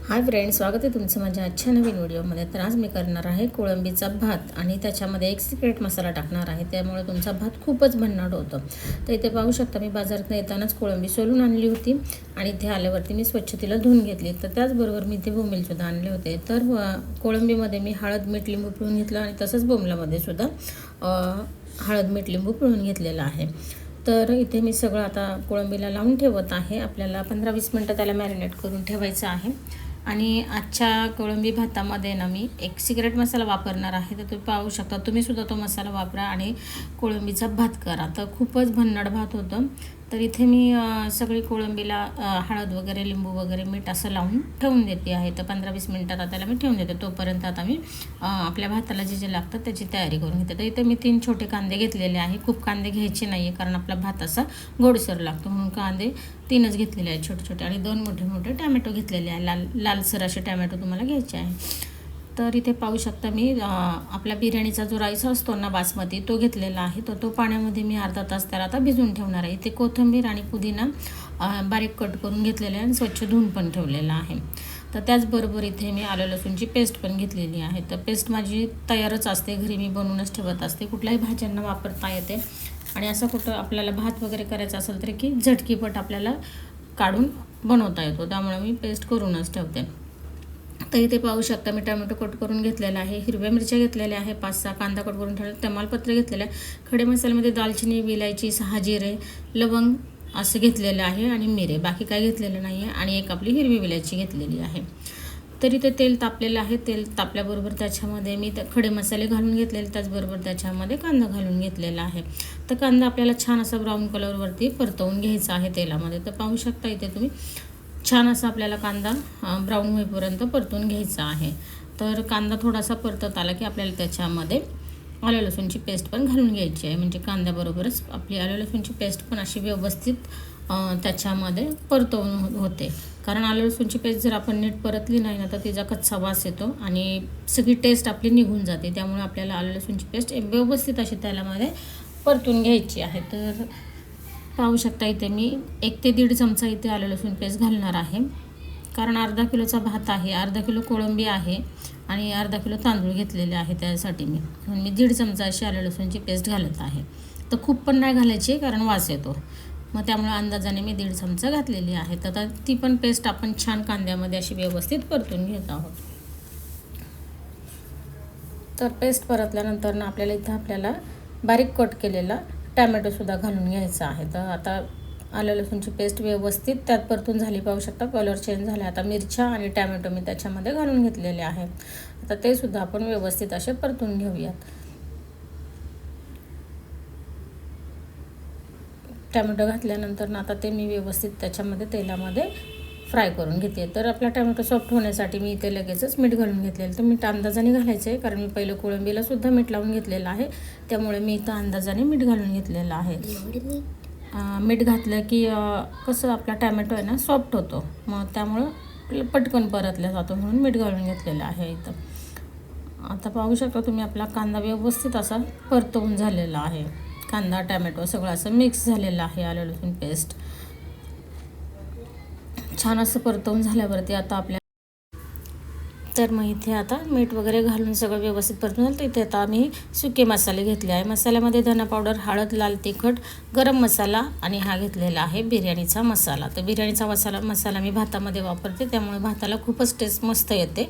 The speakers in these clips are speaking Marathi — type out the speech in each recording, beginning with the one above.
हाय फ्रेंड्स, स्वागत आहे तुमचं माझ्या आजच्या नवीन व्हिडिओमध्ये. तर आज मी करणार आहे कोळंबीचा भात आणि त्याच्यामध्ये एक सिक्रेट मसाला टाकणार आहे, त्यामुळे तुमचा भात खूपच भन्नाट होतो. तर इथे पाहू शकता, मी बाजारात येतानाच कोळंबी सोलून आणली होती आणि इथे आल्यावरती मी स्वच्छ तिला धुवून घेतली. तर त्याचबरोबर मी इथे बोंबीलसुद्धा आणले होते. तर कोळंबीमध्ये मी हळद मीठ लिंबू पिळून घेतलं आणि तसंच बोंबलामध्ये सुद्धा हळद मीठ लिंबू पिळून घेतलेलं आहे. तर इथे मी सगळं आता कोळंबीला लावून ठेवत आहे. आपल्याला 15-20 मिनटं त्याला मॅरिनेट करून ठेवायचं आहे. आणि आजच्या कोळंबी भातामध्ये ना मी एक सिक्रेट मसाला वापरणार आहे. तर तुम्ही पाहू शकता, तुम्हीसुद्धा तो मसाला वापरा आणि कोळंबीचा भात करा, तर खूपच भन्नाट भात होतं. तर इथे मी सगळी कोळंबीला हळद वगैरे लिंबू वगैरे मीठ असं लावून ठेवून देते आहे. तर 15-20 मिनटात त्याला मी ठेवून देते. तोपर्यंत आता मी आपल्या भाताला जे जे लागतं त्याची तयारी करून घेते. तर इथे मी 3 छोटे कांदे घेतलेले आहे. खूप कांदे घ्यायचे नाही आहे, कारण आपला भात असा गोडसर लागतो, म्हणून कांदे 3च घेतलेले आहेत छोटे छोटे. आणि 2 मोठे मोठे टॅमॅटो घेतलेले आहे. लालसर असे टॅमॅटो तुम्हाला घ्यायचे आहे. तर इथे पाहू शकता, मी आपला बिर्याणीचा जो राईस असतो ना बासमती, तो घेतलेला आहे. तर तो पाण्यामध्ये मी अर्धा तास त्याला आता भिजवून ठेवणार आहे. इथे कोथिंबीर आणि पुदिना बारीक कट करून घेतलेला आहे आणि स्वच्छ धुवून पण ठेवलेला आहे. तर त्याचबरोबर इथे मी आलं लसूणची पेस्ट पण घेतलेली आहे. तर पेस्ट माझी तयारच असते, घरी मी बनवूनच ठेवत असते. कुठल्याही भाज्यांना वापरता येते आणि असं कुठं आपल्याला भात वगैरे करायचा असेल तर की झटकीपट आपल्याला काढून बनवता येतो, त्यामुळे मी पेस्ट करूनच ठेवते. तर इथे पाहू शकता, मी टोमॅटो कट करून घेतलेला आहे, हिरव्या मिरच्या घेतलेल्या आहे, 5-6 कांदा कट करून ठेवले, तमालपत्र घेतलेलं आहे, खडे मसाल्यामध्ये दालचिनी, विलायची, 6 जिरे, लवंग असं घेतलेलं आहे आणि मिरे, बाकी काय घेतलेलं नाही आहे. आणि एक आपली हिरवी विलायची घेतलेली आहे. तर इथे तेल तापलेलं आहे. तेल तापल्याबरोबर त्याच्यामध्ये मी खडे मसाले घालून घेतलेले, त्याचबरोबर त्याच्यामध्ये कांदा घालून घेतलेला आहे. तर कांदा आपल्याला छान असा ब्राऊन कलरवरती परतवून घ्यायचा आहे तेलामध्ये. तर पाहू शकता, इथे तुम्ही छान असा आपल्याला कांदा ब्राऊन होईपर्यंत परतून घ्यायचा आहे. तर कांदा थोडासा परतत आला की आपल्याला त्याच्यामध्ये आलं लसूणची पेस्ट पण घालून घ्यायची आहे. म्हणजे कांद्याबरोबरच आपली आलं लसूणची पेस्ट पण अशी व्यवस्थित त्याच्यामध्ये परतवून होते. कारण आलं लसूणची पेस्ट जर आपण नीट परतली नाही ना, तर तिचा कच्चा वास येतो आणि सगळी टेस्ट आपली निघून जाते. त्यामुळे आपल्याला आलं लसूणची पेस्ट व्यवस्थित अशी त्यालामध्ये परतून घ्यायची आहे. तर पाहू शकता, इथे मी 1 ते 1.5 चमचा इथे आलं लसूण पेस्ट घालणार आहे. कारण अर्धा किलोचा भात आहे, अर्धा किलो कोळंबी आहे आणि अर्धा किलो तांदूळ घेतलेले आहे. त्यासाठी मी 1.5 चमचा अशी आलं लसूणची पेस्ट घालत आहे. तर खूप पण नाही घालायची, कारण वास येतो. मग त्यामुळे अंदाजाने मी 1.5 चमचा घातलेली आहे. तर ती पण पेस्ट आपण छान कांद्यामध्ये अशी व्यवस्थित परतून घेत आहोत. तर पेस्ट परतल्यानंतर ना आपल्याला बारीक कट केलेला टॅमॅटोसुद्धा घालून घ्यायचा आहे. तर आता आलं लसूणची पेस्ट व्यवस्थित त्यात परतून झाली, पाहू शकता कलर चेंज झाला. आता मिरच्या आणि टॅमॅटो मी त्याच्यामध्ये घालून घेतलेले आहे. आता ते सुद्धा आपण व्यवस्थित असे परतून घेऊयात. टॅमॅटो घातल्यानंतर ना आता ते मी व्यवस्थित त्याच्यामध्ये तेलामध्ये फ्राय करून घेते. तर आपला टॅमॅटो सॉफ्ट होण्यासाठी मी इथे लगेचच मीठ घालून घेतलेलं. तर मीठ अंदाजाने घालायचं आहे, कारण मी पहिलं कोळंबीला सुद्धा मीठ लावून घेतलेलं आहे, त्यामुळे मी इथं अंदाजाने मीठ घालून घेतलेलं आहे. मीठ घातलं की कसं आपला टॅमॅटो आहे ना सॉफ्ट होतो, मग त्यामुळं पटकन परतला जातो, म्हणून मीठ घालून घेतलेलं आहे इथं. आता पाहू शकता तुम्ही, आपला कांदा व्यवस्थित असा परतवून झालेला आहे. कांदा टॅमॅटो सगळं असं मिक्स झालेलं आहे. आलं लसूण पेस्ट छान असं परतवून झाल्यावरती आता तर मग इथे आता मीठ वगैरे घालून सगळं व्यवस्थित परतून झालं. तर इथे आता आम्ही सुके मसाले घेतले आहे. मसाल्यामध्ये धना पावडर, हळद, लाल तिखट, गरम मसाला आणि हा घेतलेला आहे बिर्याणीचा मसाला. तर बिर्याणीचा मसाला मी भातामध्ये वापरते, त्यामुळे भाताला खूपच टेस्ट मस्त येते.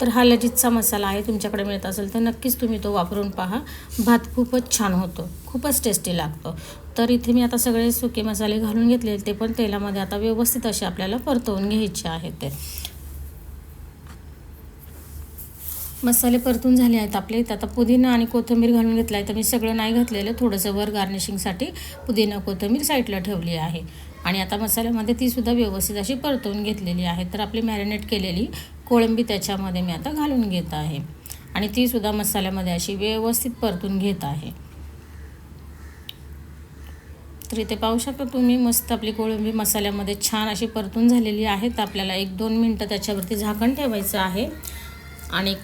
तर हा लजीजचा मसाला आहे, तुमच्याकडे मिळत असेल तर नक्कीच तुम्ही तो वापरून पहा. भात खूपच छान होतो, खूपच टेस्टी लागतो. तर इथे मी आता सगळे सुके मसाले घालून घेतले, ते पण तेलामध्ये आता व्यवस्थित असे आपल्याला परतवून घ्यायचे आहेत. ते मसाले परतून झाले आहेत आपले. तर आता पुदिना आणि कोथिंबीर घालून घेतला आहे. तर मी सगळं नाही घातलेलं, थोडंसं वर गार्निशिंगसाठी पुदिना कोथिंबीर साईडला ठेवली आहे. आणि आता मसाल्यामध्ये तीसुद्धा व्यवस्थित अशी परतवून घेतलेली आहे. तर आपली मॅरिनेट केलेली कोळंबी त्याच्यामध्ये मी आता घालून घेत आहे आणि तीसुद्धा मसाल्यामध्ये अशी व्यवस्थित परतून घेत आहे. तर इथे पाहू शकता तुम्ही, मस्त आपली कोळंबी मसाल्यामध्ये छान अशी परतून झालेली आहे. तर आपल्याला 1-2 मिनटं त्याच्यावरती झाकण ठेवायचं आहे. आणि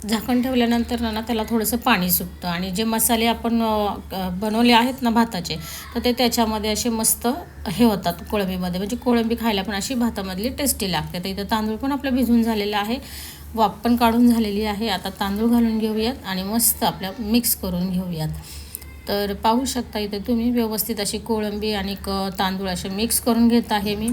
झाकण ठेवल्यानंतर ना त्याला थोडंसं पाणी सुटतं आणि जे मसाले आपण बनवले आहेत ना भाताचे, तर ते त्याच्यामध्ये असे मस्त हे होतात कोळंबीमध्ये, म्हणजे कोळंबी खायला पण अशी भातामधली टेस्टी लागते. तर इथं तांदूळ पण आपलं भिजून झालेला आहे, वाफ पण काढून झालेली आहे. आता तांदूळ घालून घेऊयात आणि मस्त आपल्या मिक्स करून घेऊयात. तर पाहू शकता इथे तुम्ही व्यवस्थित अशी कोळंबी आणि तांदूळ असे मिक्स करून घेत आहे मी.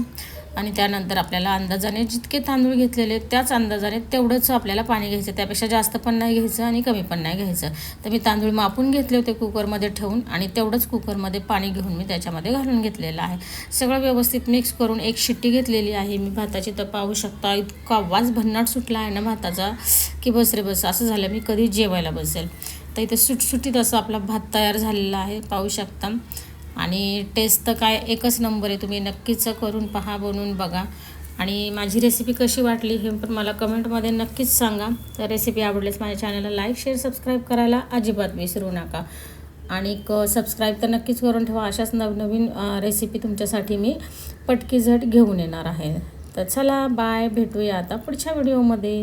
आणि त्यानंतर आपल्याला अंदाजाने जितके तांदूळ घेतलेले त्याच अंदाजाने तेवढंच आपल्याला पाणी घ्यायचं, त्यापेक्षा जास्त पण नाही घ्यायचं आणि कमी पण नाही घ्यायचं. तर मी तांदूळ मापून घेतले होते कुकरमध्ये ठेवून आणि तेवढंच कुकरमध्ये पाणी घेऊन मी त्याच्यामध्ये घालून घेतलेलं आहे. सगळं व्यवस्थित मिक्स करून एक शिट्टी घेतलेली आहे मी भाताची. तर पाहू शकता इतका आवाज भन्नाट सुटला आहे ना भाताचा की बस रे बस, असं झालं मी कधी जेवायला बसेल. तर इथे सुटसुटीत असं आपला भात तयार झालेला आहे, पाहू शकता. आणि टेस्ट तर काय एकच नंबर आहे, तुम्ही नक्कीच करून पहा, बनवून बघा. आणि माझी रेसिपी कशी वाटली हे पण मला कमेंटमध्ये नक्कीच सांगा. तर रेसिपी आवडल्यास माझ्या चॅनलला लाईक शेअर सबस्क्राईब करायला अजिबात विसरू नका. आणि सबस्क्राईब तर नक्कीच करून ठेवा, अशाच नवनवीन रेसिपी तुमच्यासाठी मी पटकी झट घेऊन येणार आहे. तर चला बाय, भेटूया आता पुढच्या व्हिडिओमध्ये.